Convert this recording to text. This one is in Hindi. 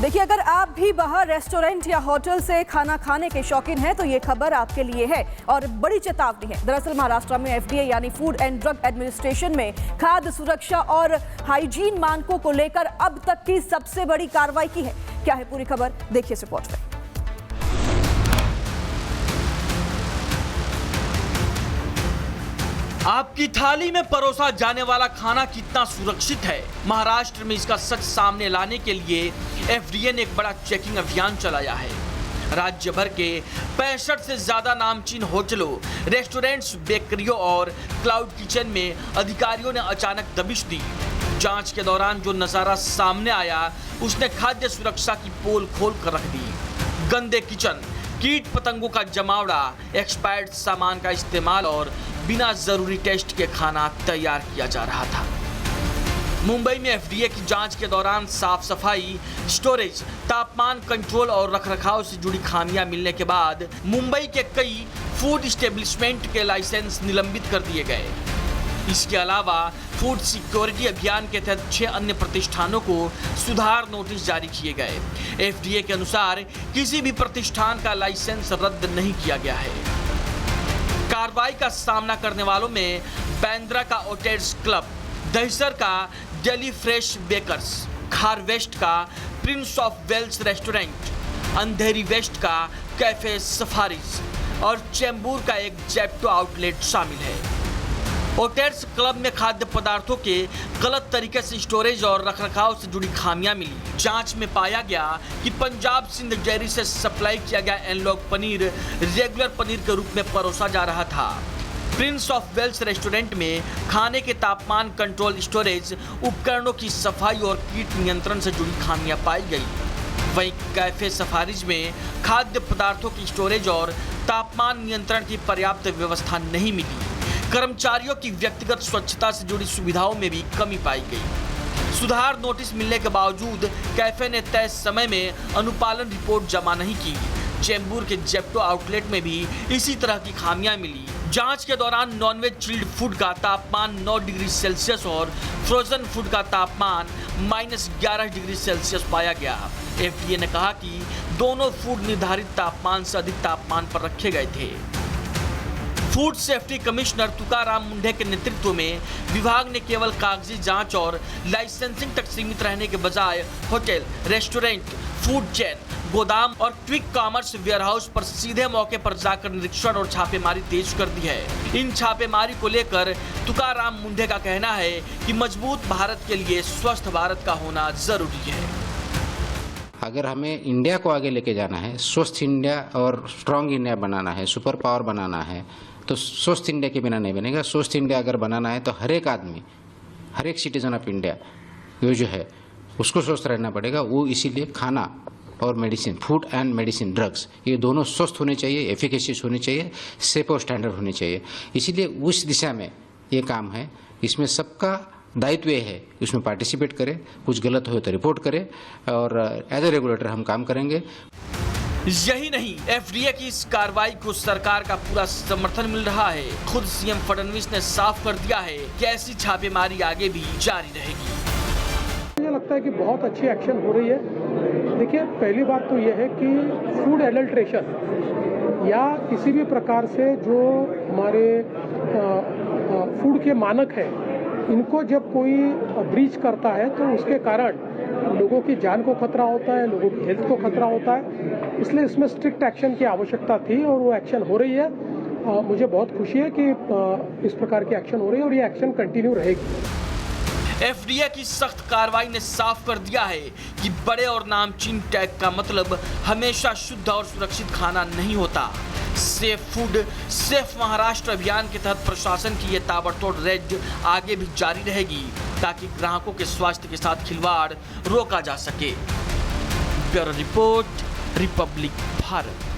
देखिए, अगर आप भी बाहर रेस्टोरेंट या होटल से खाना खाने के शौकीन हैं तो ये खबर आपके लिए है और बड़ी चेतावनी है। दरअसल महाराष्ट्र में एफडीए यानी फूड एंड ड्रग एडमिनिस्ट्रेशन में खाद्य सुरक्षा और हाइजीन मानकों को लेकर अब तक की सबसे बड़ी कार्रवाई की है। क्या है पूरी खबर, देखिए इस रिपोर्ट में। आपकी थाली में परोसा जाने वाला खाना कितना सुरक्षित है, महाराष्ट्र में इसका सच सामने लाने के लिए एफडीए ने एक बड़ा चेकिंग अभियान चलाया है। राज्य भर के 65 से ज्यादा नामचीन होटलों, रेस्टोरेंट्स, बेकरियों और क्लाउड किचन में अधिकारियों ने अचानक दबिश दी। जांच के दौरान जो नजारा सामने आया उसने खाद्य सुरक्षा की पोल खोल कर रख दी। गंदे किचन, कीट पतंगों का जमावड़ा, एक्सपायर्ड सामान का इस्तेमाल और बिना जरूरी टेस्ट के खाना तैयार किया जा रहा था। मुंबई में एफडीए की जांच के दौरान साफ सफाई, स्टोरेज, तापमान कंट्रोल और रखरखाव से जुड़ी खामियां मिलने के बाद मुंबई के कई फूड इस्टेब्लिशमेंट के लाइसेंस निलंबित कर दिए गए। इसके अलावा फूड सिक्योरिटी अभियान के तहत 6 अन्य प्रतिष्ठानों को सुधार नोटिस जारी किए गए। एफडीए के अनुसार किसी भी प्रतिष्ठान का लाइसेंस रद्द नहीं किया गया है। कार्रवाई का सामना करने वालों में बांद्रा का ओटेड्स क्लब, दहिसर का daily fresh bakers, Khar west का prince of Wales restaurant, Andheri west का कैफे सफारीज और चेंबूर का एक जेप्टो आउटलेट शामिल है। ओटेड्स क्लब में खाद्य पदार्थों के गलत तरीके से स्टोरेज और रखरखाव से जुड़ी खामियां मिली। जांच में पाया गया कि पंजाब सिंध डेयरी से सप्लाई किया गया एनलॉग पनीर रेगुलर पनीर के रूप में परोसा जा रहा था। प्रिंस ऑफ वेल्स रेस्टोरेंट में खाने के तापमान कंट्रोल, स्टोरेज उपकरणों की सफाई और कीट नियंत्रण से जुड़ी खामियां पाई गई। वहीं कैफे सफारीज में खाद्य पदार्थों की स्टोरेज और तापमान नियंत्रण की पर्याप्त व्यवस्था नहीं मिली। कर्मचारियों की व्यक्तिगत स्वच्छता से जुड़ी सुविधाओं में भी कमी पाई गई। सुधार नोटिस मिलने के बावजूद कैफे ने तय समय में अनुपालन रिपोर्ट जमा नहीं की। चेंबूर के जेप्टो आउटलेट में भी इसी तरह की खामियां मिली। जांच के दौरान नॉनवेज चिल्ड फूड का तापमान 9 डिग्री सेल्सियस और फ्रोजन फूड का तापमान -11 डिग्री सेल्सियस पाया गया। एफडीए ने कहा कि दोनों फूड निर्धारित तापमान से अधिक तापमान पर रखे गए थे। Food safety commissioner Tukaram Mundhe के नेतृत्व में विभाग ने केवल कागजी जांच और लाइसेंसिंग तक सीमित रहने के बजाय होटल, रेस्टोरेंट, फूड चेन, गोदाम और क्विक कॉमर्स वेयरहाउस पर सीधे मौके पर जाकर निरीक्षण और छापेमारी तेज कर दी है। इन छापेमारी को लेकर तुकाराम मुंढे का कहना है कि मजबूत भारत के लिए स्वस्थ भारत का होना जरूरी है। अगर हमें इंडिया को आगे लेके जाना है, स्वस्थ इंडिया और स्ट्रांग इंडिया बनाना है, सुपर पावर बनाना है, तो स्वस्थ इंडिया के बिना नहीं बनेगा। स्वस्थ इंडिया अगर बनाना है तो हर एक आदमी, हर एक सिटीजन ऑफ इंडिया ये जो है उसको स्वस्थ रहना पड़ेगा। वो इसीलिए खाना और medicine, food and medicine, drugs, ये दोनों स्वस्थ होने चाहिए, एफिकेशियस होने चाहिए, सेफ और स्टैंडर्ड होने चाहिए। इसीलिए उस दिशा में ये काम है। इसमें सबका दायित्व है, इसमें पार्टिसिपेट करें, कुछ गलत हो तो रिपोर्ट करें और एज ए रेगुलेटर हम काम करेंगे। यही नहीं, एफडीए की इस कार्रवाई को सरकार का पूरा समर्थन मिल रहा है। खुद सीएम फडणवीस ने साफ कर दिया है कि ऐसी छापेमारी आगे भी जारी रहेगी। मुझे लगता है कि बहुत अच्छी एक्शन हो रही है। देखिए, पहली बात तो यह है कि फूड एडल्ट्रेशन या किसी भी प्रकार से जो हमारे फूड के मानक है, इनको जब कोई ब्रीच करता है तो उसके कारण लोगों की जान को खतरा होता है, लोगों की हेल्थ को खतरा होता है। इसलिए इसमें स्ट्रिक्ट एक्शन की आवश्यकता थी और वो एक्शन हो रही है। मुझे बहुत खुशी है कि इस प्रकार की एक्शन हो रही है और ये एक्शन कंटिन्यू रहेगी। एफडीए की सख्त कार्रवाई ने साफ कर दिया है कि बड़े और नामचीन टैग का मतलब हमेशा शुद्ध और सुरक्षित खाना नहीं होता। सेफ फूड, सेफ महाराष्ट्र अभियान के तहत प्रशासन की ये ताबड़तोड़ रेड आगे भी जारी रहेगी ताकि ग्राहकों के स्वास्थ्य के साथ खिलवाड़ रोका जा सके। Bureau report, Republic Bharat.